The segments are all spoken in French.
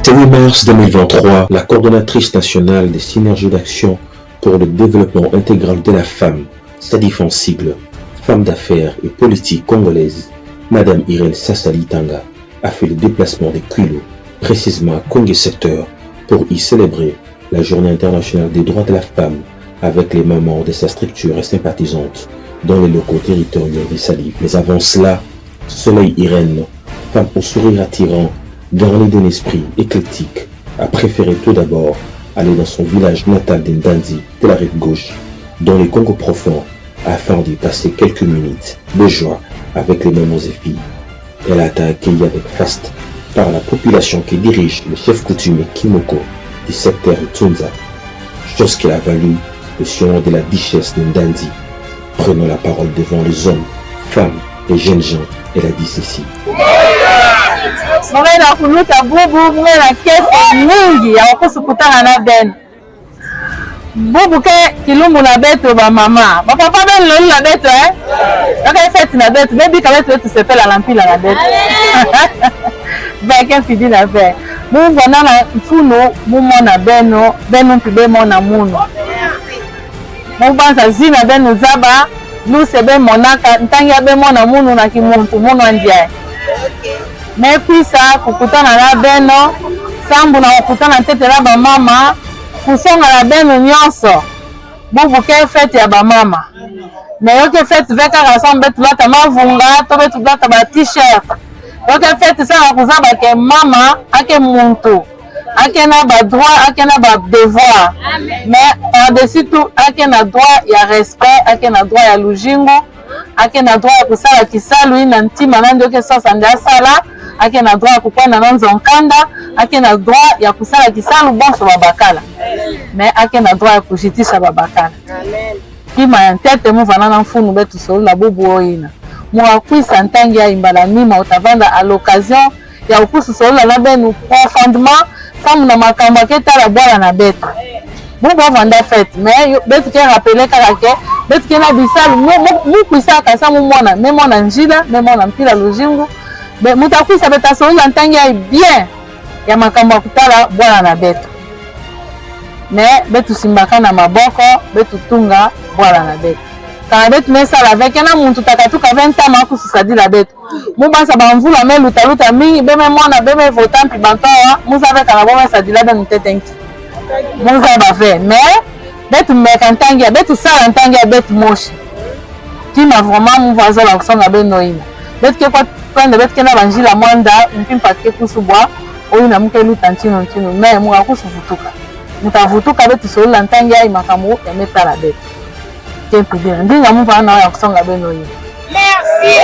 Ce 8 mars 2023, la coordonnatrice nationale des synergies d'action pour le développement intégral de la femme, SADIF-en-sigle, femme d'affaires et politique congolaise, Madame Irène Sassali Tanga, a fait le déplacement des Kwilu, précisément à Kwenge secteur, pour y célébrer la Journée internationale des droits de la femme avec les membres de sa structure et sympathisantes dans les locaux territoriaux des SADIF. Mais avant cela, Soleil Irène, femme au sourire attirant, garnie d'un esprit éclectique, a préféré tout d'abord aller dans son village natal d'Indandi, de la rive gauche, dans les Congo profonds, afin d'y passer quelques minutes de joie avec les mamans et filles. Elle a été accueillie avec faste par la population qui dirige le chef coutumier Kimoko du secteur Tunza, chose qui a valu le surnom de la duchesse d'Indandi. Prenant la parole devant les hommes, femmes et jeunes gens, elle a dit ceci. Mwana kuluta bubu mwana kesi mingi ya wakusukutana na ben. Bubu ke kilumbu na beto ba mama. Ba papa ben lolu na beto Kaka fete na beto, bebi ka beto tu sepela la mpila na beto. Ben ken fidi na fe. Mu vona na mfuno mu mona beno, beno mpibe mona muno. Mu banza zina beno zaba, lu sebe monaka ntangia be mona muno na kimuntu muno ndiaye. Mepisa kukutana na beno, sambu na kukutana tete na ba mama, kusonga na beno nyonso. Bubu ke fete ya ba mama. Na yoke fete veka rason betu lata mavunga, to betu lata ba t-shirt. Yoke fete sana kuzaba ke mama, ake muntu. Ake na ba droit, ake na ba devoir. Mais par-dessus tout, ake na droit ya respect, ake na droit ya lujingu, ake na droit ya kusala kisalu ina ntima nandi yoke sosa ndia sala. Ake na droit ya kukwenda na nzonkanda, ake na droit ya kusala kisalu bonso babakala. Mais ake na droit ya kujitisha babakala. Kima ya ntete muvana na mfunu betu solula bubu oina. Mwakwisa ntangi ya imbala mima utavanda à l'occasion ya ukusu solula na benu profondément samu na makamba keta la boala na betu. Bubu avanda fête, mais betu ke rappele karake, betu ke na bisalu, mukwisa kasa mumona, memona njida, memona mpila lojingu. Mutakwisa beta solula ntangi ya bien ya makambo ya kutala bwana na betu. Mais betu simbaka na maboko, betu tunga bwana na betu. Kana betu mesala veke na muntu takatuka 20 ans makususadi la betu. Mubansa bamvula me luta mingi, beme mwana, beme votampi bantoa, muza veka na bome sadila benu tetenki. Muza bafe, mais betu meka ntangi ya betu sala ntangi ya betu moshi. Kima vraiment muvazo la kusonga beno ina. Betu ke kwa kwenda betu kena banjila mwanda mpimpa ke kusubwa oyi na muke luta ntino me muka kusuvutuka mutavutuka betu solula ntangi ya imakamu ya metala betu kempi dina ndinga muva na ya kusonga beno yi. Merci.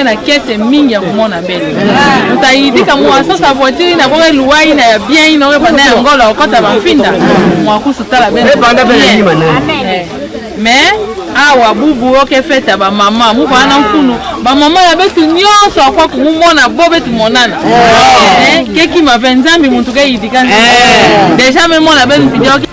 Na kete mingi ya kumona bele. Utaidika mwa sasa voiture na kwa luai na ya bien ina wewe bana ngola okota bamfinda. Mwa kusutala bele. Mais awa bubu oke fete ba mama mu bana mfunu. Ba mama ya betu nyonso akwa kumona bobe tu monana. Keki mavenzambi muntu ke idika. Déjà même on a belle vidéo qui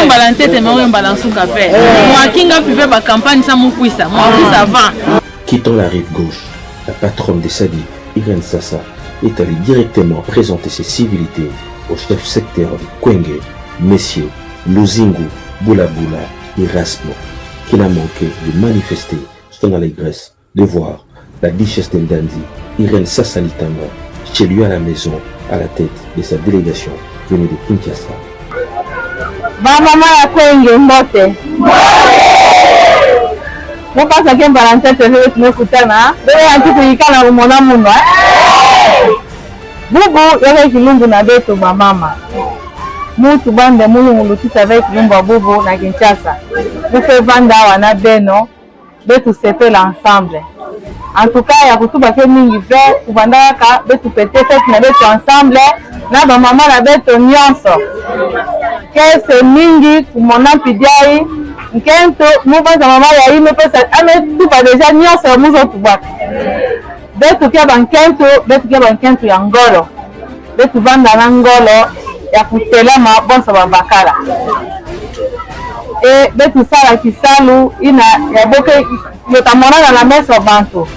on balantete mais on balance café. Moi kinga pive ba campagne ça mu kuisa. Moi kuisa avant. Quittant la rive gauche, la patronne des SADIF, Irène Sassa, est allée directement présenter ses civilités au chef secteur de Kwenge, Messieurs Luzingu, Boulabula et Rasmo, qui n'a manqué de manifester son allégresse de voir la duchesse d'Indandi, Irène Sassa Litanga, chez lui à la maison, à la tête de sa délégation venue de Kinshasa. Mama ya Kwenge mbote. Mupasa ke mbalantete vile tumekutana bele yantu kuikana rumona muno bubu yale kilungu na beto ba mama mutu bande mulungu lutisa avec lumba bubu na Kinshasa mufe vanda wana beno betu sepela ensemble en tout cas ya kutuba ke mingi ve kubanda ka betu pete fete na beto ensemble na ba mama na beto nyonso kese mingi kumona pidiai Nkento, mubanza mama ya ime pesa ame tupa deja nyonso muzo tubaka. betukia bankentu ya ngolo betuvanda na ngolo ya kutelema bonso babakala e betusala kisalu ina ya boke yotamonana na meso bantu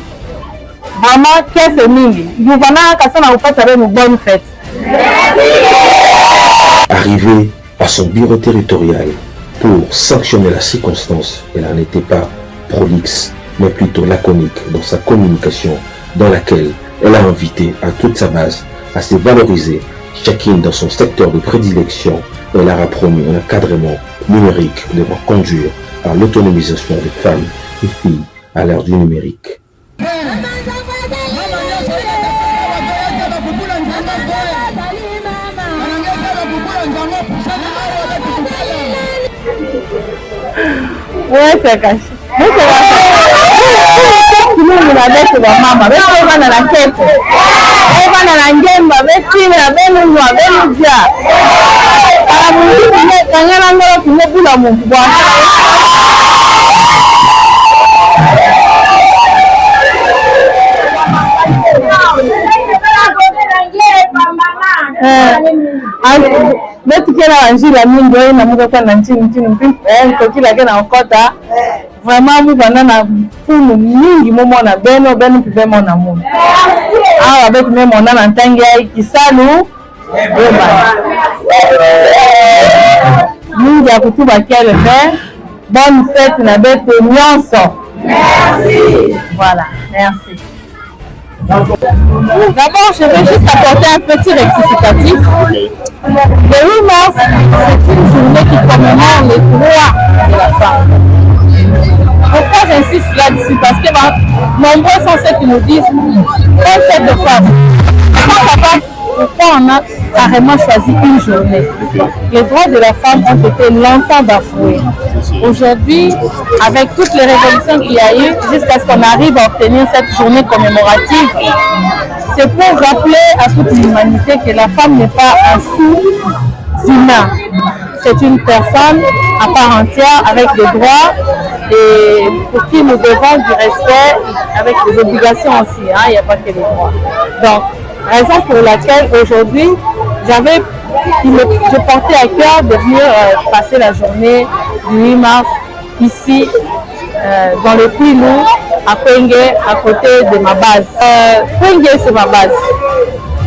vraiment kese mingi yuvana kasana upata benu bonne fête. Arrivé à son bureau territorial pour sanctionner la circonstance, elle n'en était pas prolixe, mais plutôt laconique dans sa communication, dans laquelle elle a invité à toute sa base à se valoriser, chacune dans son secteur de prédilection. Elle leur a promis un encadrement numérique devant conduire à l'autonomisation des femmes et filles à l'ère du numérique. Ouais, c'est caché. Betu ba mama betu bana na kepo bana na ngemba betu na benu wa benu ja para mungu ne kangana ngoro kumebula mungu bwana betu kena anjila mingi na mungu kwa na nchini kwa kila kena okota vraiment mu bana na funu mingi momona beno pibe mona mu awa betu me mona na ntangi ya kisalu eba mingi ya kutuba kele fe bonne fête na betu nyonso. Merci. Voilà, merci. D'abord, je vais juste apporter un petit rectificatif. Le 8 mars, c'est une journée qui commémore les droits de la femme. Pourquoi j'insiste là-dessus? Parce que nombreux sont ceux qui nous disent bonne fête de femme. Pourquoi on a carrément choisi une journée? Les droits de la femme ont été longtemps bafoués. Aujourd'hui, avec toutes les révolutions qu'il y a eu, jusqu'à ce qu'on arrive à obtenir cette journée commémorative, c'est pour rappeler à toute l'humanité que la femme n'est pas un sous-humain. C'est une personne à part entière avec des droits et pour qui nous devons du respect avec des obligations aussi. Il n'y a pas que les droits. Donc, raison pour laquelle aujourd'hui, je portais à cœur de venir passer la journée du 8 mars ici, dans le Puy-Loup, à Kwenge, à côté de ma base. Kwenge, c'est ma base.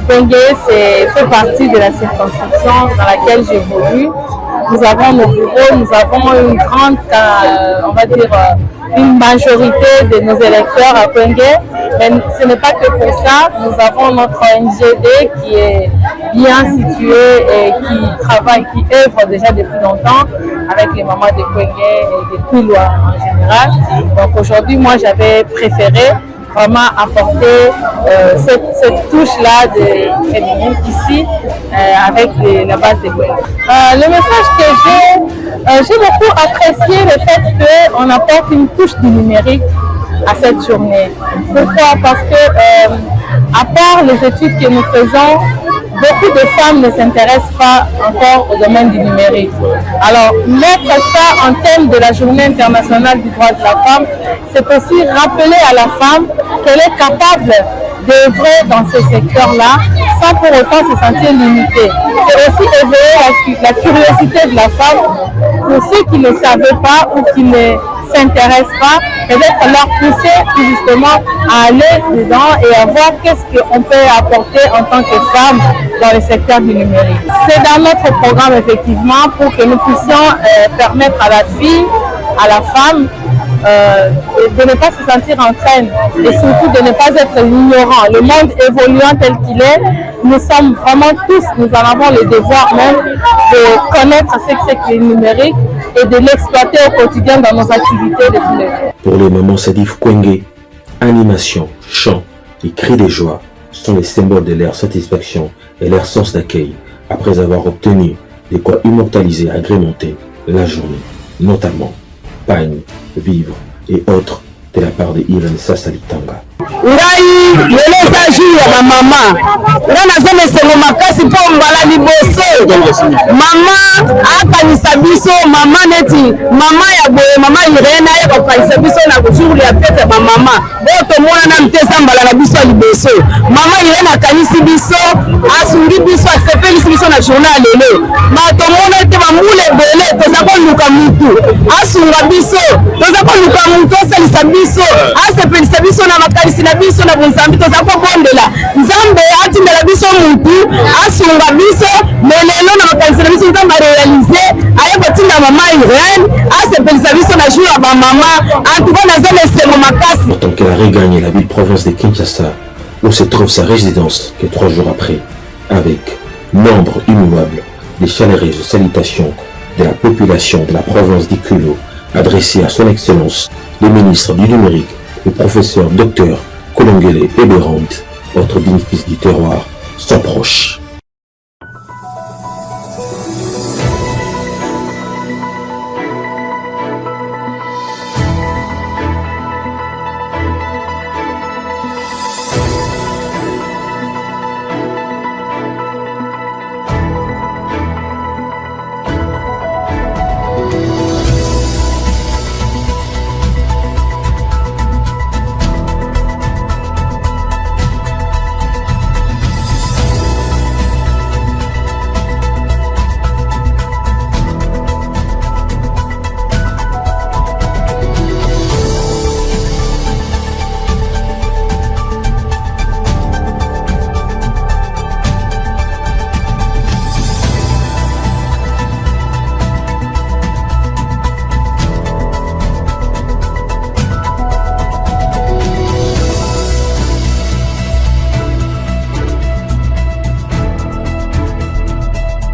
Kwenge fait partie de la circonscription dans laquelle j'évolue. Nous avons nos bureaux, nous avons une grande, on va dire, une majorité de nos électeurs à Kwenge. Mais ce n'est pas que pour ça. Nous avons notre NGD qui est bien située et qui travaille, qui œuvre déjà depuis longtemps avec les mamans de Kwenge et des Puy-Lois en général. Donc aujourd'hui, moi, j'avais préféré vraiment apporter cette touche-là de féminine ici avec la base de Kwenge. Le message que j'ai beaucoup apprécié le fait qu'on apporte une touche du numérique à cette journée. Pourquoi? Parce que à part les études que nous faisons, beaucoup de femmes ne s'intéressent pas encore au domaine du numérique. Alors, mettre ça en thème de la Journée internationale du droit de la femme, c'est aussi rappeler à la femme qu'elle est capable d'œuvrer dans ce secteur-là sans pour autant se sentir limitée. C'est aussi éveiller la curiosité de la femme pour ceux qui ne savaient pas ou qui ne s'intéressent pas, peut-être leur pousser justement à aller dedans et à voir qu'est-ce qu'on peut apporter en tant que femme dans le secteur du numérique. C'est dans notre programme effectivement pour que nous puissions permettre à la fille, à la femme, de ne pas se sentir en traîne et surtout de ne pas être ignorant. Le monde évoluant tel qu'il est, nous sommes vraiment tous, nous en avons le devoir même de connaître ce que c'est que le numérique et de l'exploiter au quotidien dans nos activités de tous les jours. Pour les mamans Sadif Kwenge, animation, chant et cris de joie sont les symboles de leur satisfaction et leur sens d'accueil après avoir obtenu de quoi immortaliser et agrémenter la journée, notamment pagne, vivre et autres de la part de Irene Sassalitanga. Ngai yeleza juu ya mama nga naza mesengo makasi mpo mbala liboso mama akanisa biso mama neti mama ya boye mama Irene ya kokanisa biso na jour ya fête ba mama bo tomona na mtesa mbala na biso liboso mama Irene akanisi biso asungi biso asepelisi biso na journal lelo ma tomona te ba mule bele toza ko luka mutu asunga biso toza ko luka mutu asalisa biso asepelisa biso na makanisi na biso na bonzambi toza ko bondela nzambe atindela biso mutu asunga biso melelo na makanisi na biso nzambe réaliser aye kotinda mama Irene asepelisa biso na jour ya ba mama antuka na zone semo makasi. Tant qu'elle a regagné la ville-province de Kinshasa, où se trouve sa résidence, que 3 jours après, avec nombre immuable des chaleureuses salutations de la population de la province d'Ikulo, adressées à son Excellence, le ministre du Numérique, le professeur Dr Kolongele Eberand, autre bénéfice du terroir, sont proches.